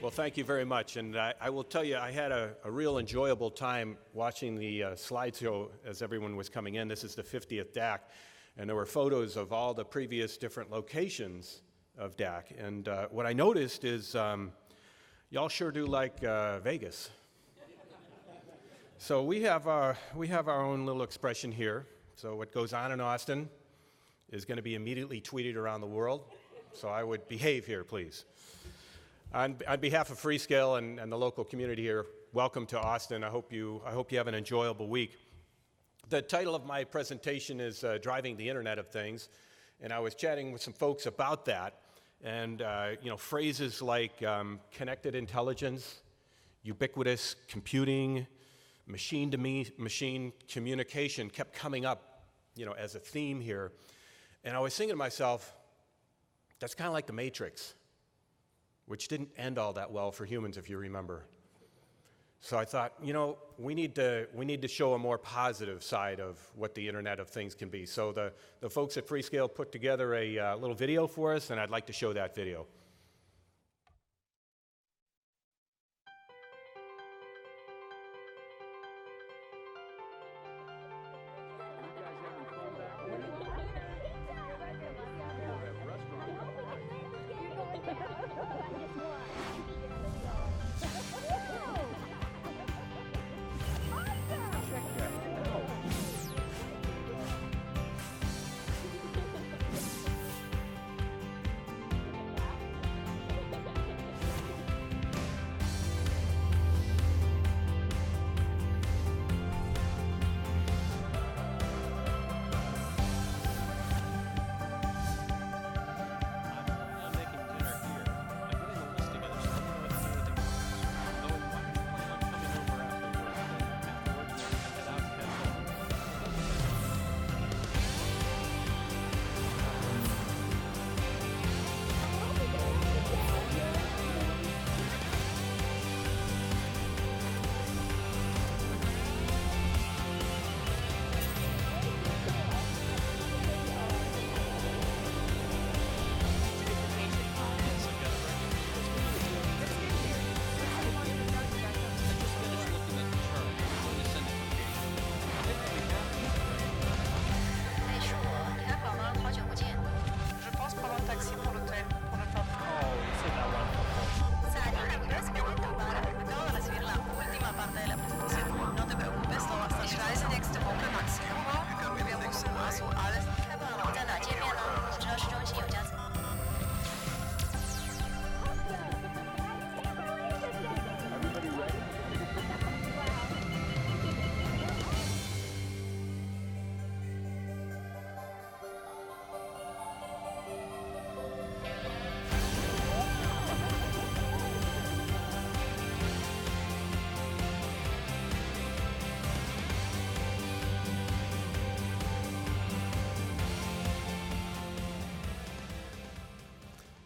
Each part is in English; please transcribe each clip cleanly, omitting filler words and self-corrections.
Well, thank you very much. And I will tell you, I had a real enjoyable time watching the slideshow as everyone was coming in. This is the 50th DAC, and there were photos of all the previous different locations of DAC. And what I noticed is y'all sure do like Vegas. So we have our own little expression here. So what goes on in Austin is going to be immediately tweeted around the world. So I would behave here, please. On behalf of Freescale and the local community here, welcome to Austin. I hope you have an enjoyable week. The title of my presentation is Driving the Internet of Things, and I was chatting with some folks about that. And phrases like connected intelligence, ubiquitous computing, machine-to-machine communication kept coming up, as a theme here. And I was thinking to myself, that's kind of like the Matrix, which didn't end all that well for humans, if you remember. So I thought, we need to show a more positive side of what the Internet of Things can be. So the folks at Freescale put together a little video for us, and I'd like to show that video.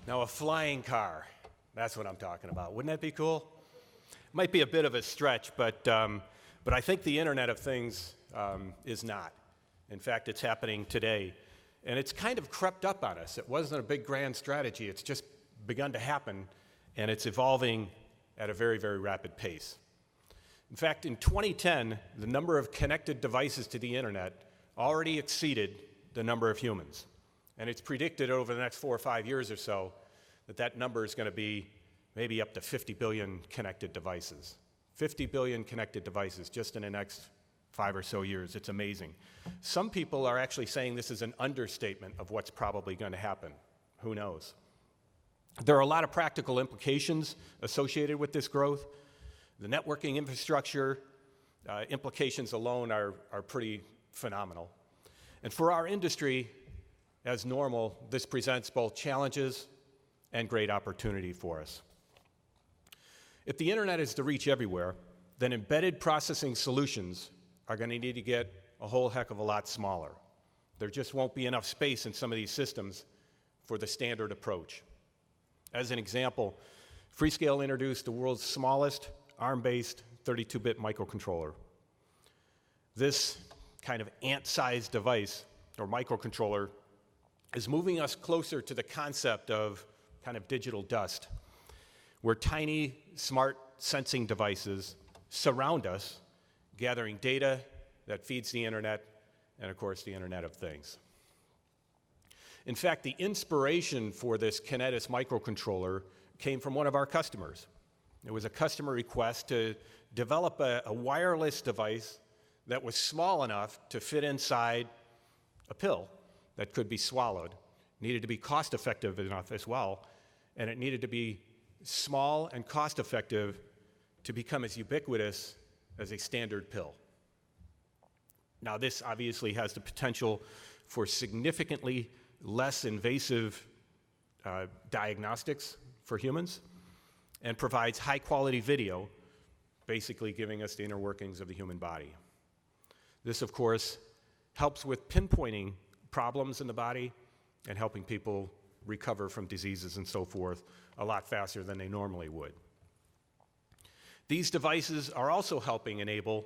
Now, a flying car, that's what I'm talking about. Wouldn't that be cool? Might be a bit of a stretch, but I think the Internet of Things is not. In fact, it's happening today. And it's kind of crept up on us. It wasn't a big grand strategy. It's just begun to happen, and it's evolving at a very, very rapid pace. In fact, in 2010, the number of connected devices to the Internet already exceeded the number of humans. And it's predicted over the next 4 or 5 years or so that number is going to be maybe up to 50 billion connected devices. 50 billion connected devices just in the next 5 or so years. It's amazing. Some people are actually saying this is an understatement of what's probably going to happen. Who knows? There are a lot of practical implications associated with this growth. The networking infrastructure implications alone are pretty phenomenal. And for our industry, as normal, this presents both challenges and great opportunity for us. If the Internet is to reach everywhere, then embedded processing solutions are going to need to get a whole heck of a lot smaller. There just won't be enough space in some of these systems for the standard approach. As an example, Freescale introduced the world's smallest ARM-based 32-bit microcontroller. This kind of ant-sized device, or microcontroller, is moving us closer to the concept of kind of digital dust. where tiny, smart sensing devices surround us, gathering data that feeds the internet and, of course, the Internet of Things. In fact, the inspiration for this Kinetis microcontroller came from one of our customers. It was a customer request to develop a wireless device that was small enough to fit inside a pill that could be swallowed. It needed to be cost-effective enough as well, and it needed to be small and cost-effective to become as ubiquitous as a standard pill. Now, this obviously has the potential for significantly less invasive diagnostics for humans and provides high-quality video, basically giving us the inner workings of the human body. This, of course, helps with pinpointing problems in the body and helping people recover from diseases and so forth a lot faster than they normally would. These devices are also helping enable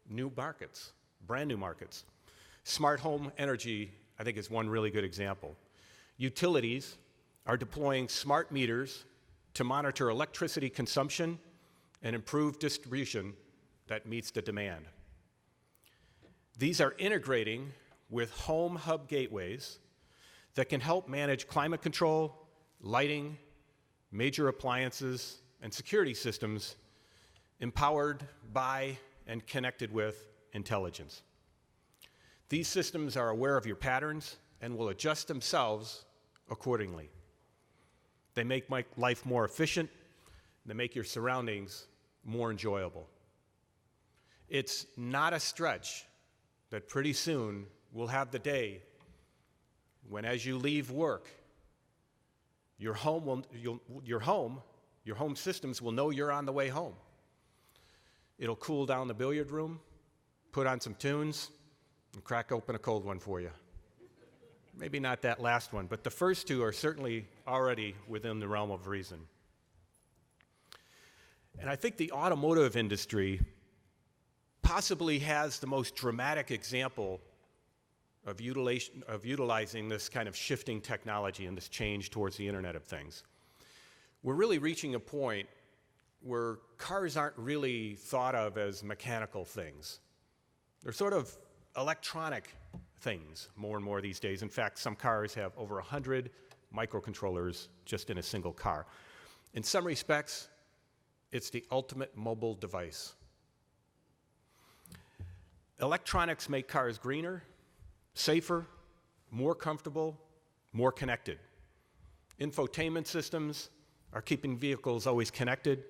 new markets, brand new markets. Smart home energy, I think, is one really good example. Utilities are deploying smart meters to monitor electricity consumption and improve distribution that meets the demand. These are integrating with home hub gateways that can help manage climate control, lighting, major appliances, and security systems empowered by and connected with intelligence. These systems are aware of your patterns and will adjust themselves accordingly. They make life more efficient. They make your surroundings more enjoyable. It's not a stretch that pretty soon we'll have the day when, as you leave work, your home systems will know you're on the way home. It'll cool down the billiard room, put on some tunes, and crack open a cold one for you. Maybe not that last one, but the first two are certainly already within the realm of reason. And I think the automotive industry possibly has the most dramatic example of utilizing this kind of shifting technology and this change towards the Internet of Things. We're really reaching a point where cars aren't really thought of as mechanical things. They're sort of electronic things more and more these days. In fact, some cars have over 100 microcontrollers just in a single car. In some respects, it's the ultimate mobile device. Electronics make cars greener, safer, more comfortable, more connected. Infotainment systems are keeping vehicles always connected,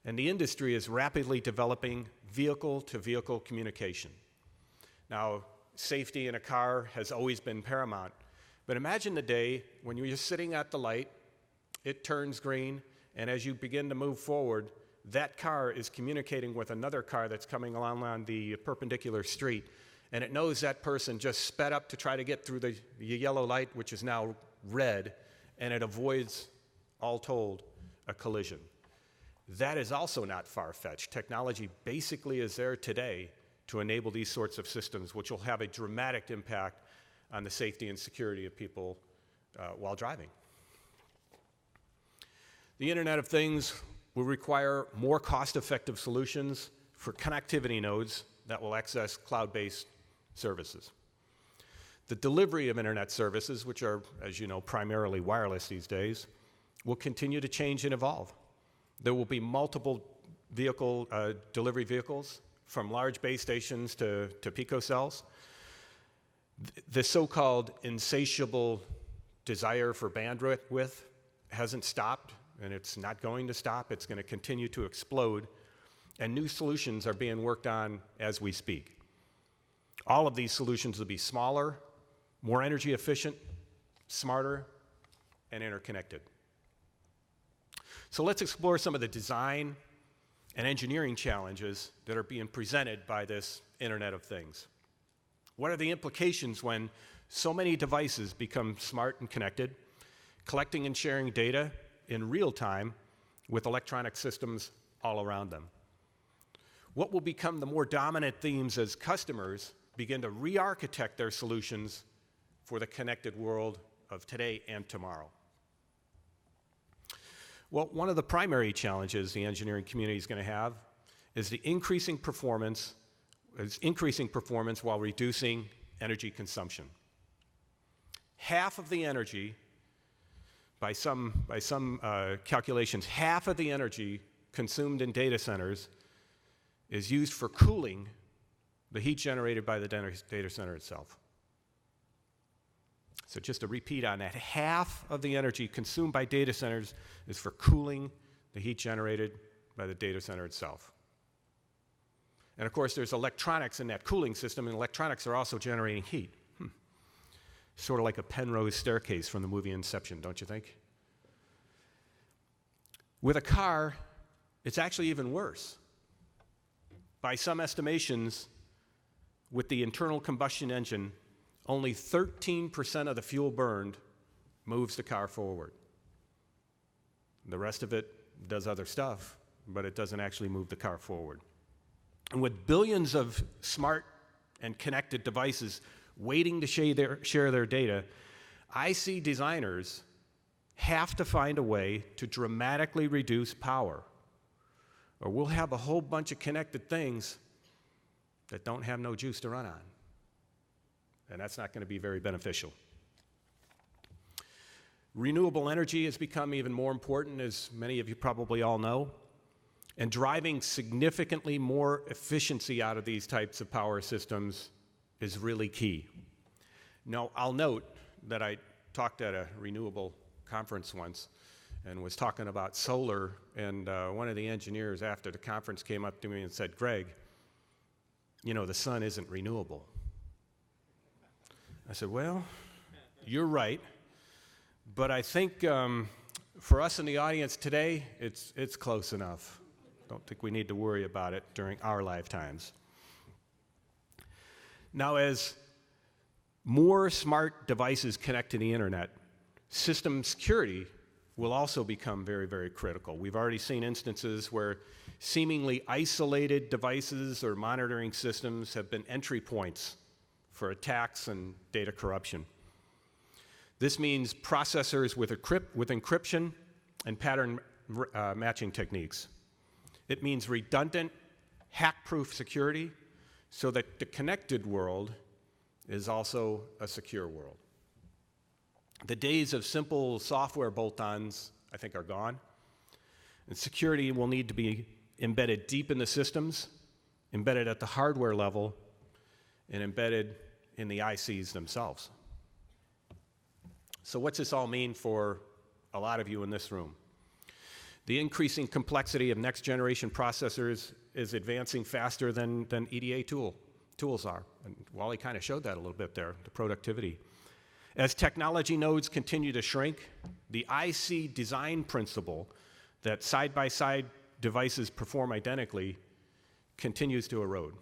and the industry is rapidly developing vehicle-to-vehicle communication. Now, safety in a car has always been paramount, but imagine the day when you're just sitting at the light, it turns green, and as you begin to move forward, that car is communicating with another car that's coming along on the perpendicular street, and it knows that person just sped up to try to get through the yellow light, which is now red, and it avoids, all told, a collision. That is also not far-fetched. Technology basically is there today to enable these sorts of systems, which will have a dramatic impact on the safety and security of people while driving. The Internet of Things will require more cost-effective solutions for connectivity nodes that will access cloud-based services. The delivery of Internet services, which are, as you know, primarily wireless these days, will continue to change and evolve. There will be multiple delivery vehicles, from large base stations to picocells. The so-called insatiable desire for bandwidth hasn't stopped, and it's not going to stop. It's going to continue to explode, and new solutions are being worked on as we speak. All of these solutions will be smaller, more energy efficient, smarter, and interconnected. So let's explore some of the design and engineering challenges that are being presented by this Internet of Things. What are the implications when so many devices become smart and connected, collecting and sharing data in real time with electronic systems all around them? What will become the more dominant themes as customers begin to re-architect their solutions for the connected world of today and tomorrow? Well, one of the primary challenges the engineering community is going to have is the increasing performance while reducing energy consumption. Half of the energy, by some calculations, half of the energy consumed in data centers is used for cooling the heat generated by the data center itself. So just to repeat on that, half of the energy consumed by data centers is for cooling the heat generated by the data center itself. And of course, there's electronics in that cooling system, and electronics are also generating heat. Sort of like a Penrose staircase from the movie Inception, don't you think? With a car, it's actually even worse. By some estimations, with the internal combustion engine, only 13% of the fuel burned moves the car forward. The rest of it does other stuff, but it doesn't actually move the car forward. And with billions of smart and connected devices waiting to share their data, IC designers have to find a way to dramatically reduce power, or we'll have a whole bunch of connected things that don't have no juice to run on. And that's not going to be very beneficial. Renewable energy has become even more important, as many of you probably all know, and driving significantly more efficiency out of these types of power systems is really key. Now, I'll note that I talked at a renewable conference once and was talking about solar, and one of the engineers after the conference came up to me and said, "Greg, you know, the sun isn't renewable." I said, "Well, you're right, but I think for us in the audience today, it's close enough. Don't think we need to worry about it during our lifetimes." Now, as more smart devices connect to the internet, system security will also become very, very critical. We've already seen instances where seemingly isolated devices or monitoring systems have been entry points for attacks and data corruption. This means processors with encryption and pattern matching techniques. It means redundant, hack-proof security so that the connected world is also a secure world. The days of simple software bolt-ons, I think, are gone. And security will need to be embedded deep in the systems, embedded at the hardware level, and embedded in the ICs themselves. So what's this all mean for a lot of you in this room? The increasing complexity of next-generation processors is advancing faster than EDA tools are. And Wally kind of showed that a little bit there, the productivity. As technology nodes continue to shrink, the IC design principle that side-by-side devices perform identically continues to erode.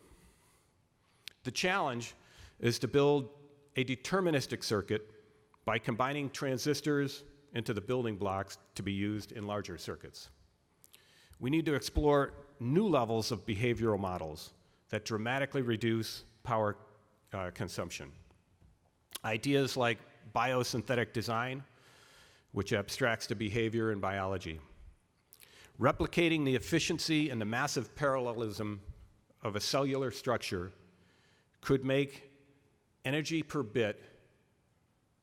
The challenge is to build a deterministic circuit by combining transistors into the building blocks to be used in larger circuits. We need to explore new levels of behavioral models that dramatically reduce power consumption. Ideas like biosynthetic design, which abstracts to behavior and biology. Replicating the efficiency and the massive parallelism of a cellular structure could make energy per bit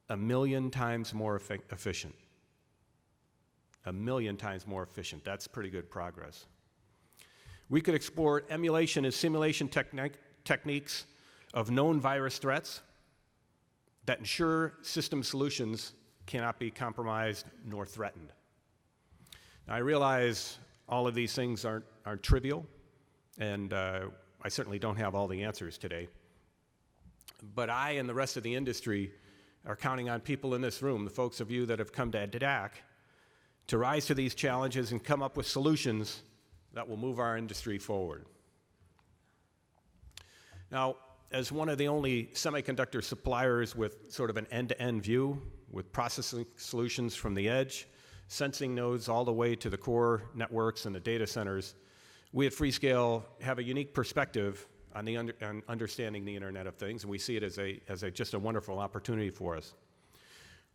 1,000,000 times more efficient. 1,000,000 times more efficient. That's pretty good progress. We could explore emulation and simulation techniques of known virus threats that ensure system solutions cannot be compromised nor threatened. Now, I realize all of these things aren't trivial, and I certainly don't have all the answers today. But I and the rest of the industry are counting on people in this room, the folks of you that have come to DAC, to rise to these challenges and come up with solutions that will move our industry forward. Now, as one of the only semiconductor suppliers with sort of an end-to-end view, with processing solutions from the edge, sensing nodes all the way to the core networks and the data centers, we at Freescale have a unique perspective on understanding the Internet of Things, and we see it as just a wonderful opportunity for us.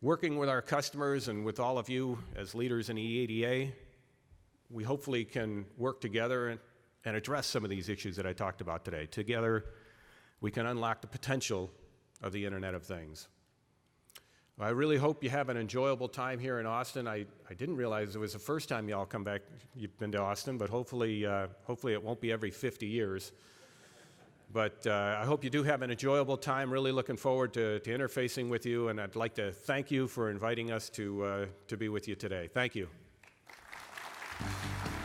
Working with our customers and with all of you as leaders in EADA, we hopefully can work together and address some of these issues that I talked about today. Together, we can unlock the potential of the Internet of Things. I really hope you have an enjoyable time here in Austin. I didn't realize it was the first time y'all come back. You've been to Austin, but hopefully it won't be every 50 years. But I hope you do have an enjoyable time. Really looking forward to interfacing with you, and I'd like to thank you for inviting us to be with you today. Thank you.